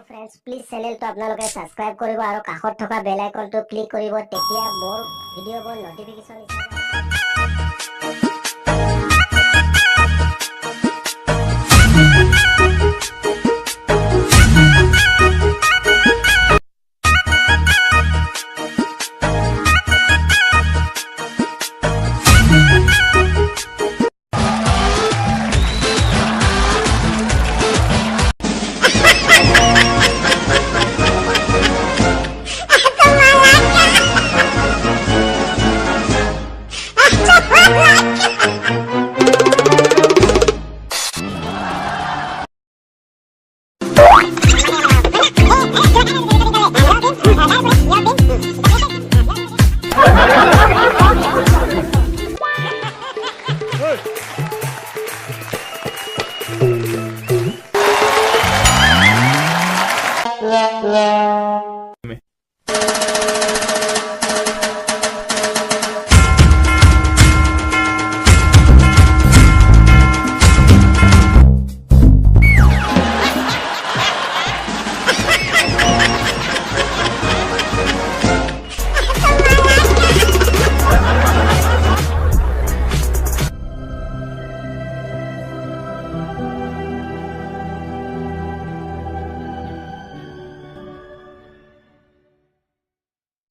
friends please channel तो आपनालोके subscribe करिब आरो काखत থকা बेल आइकन तो क्लिक करिब तेतिया मोर भिडिओ बर नोटिफिकेशन La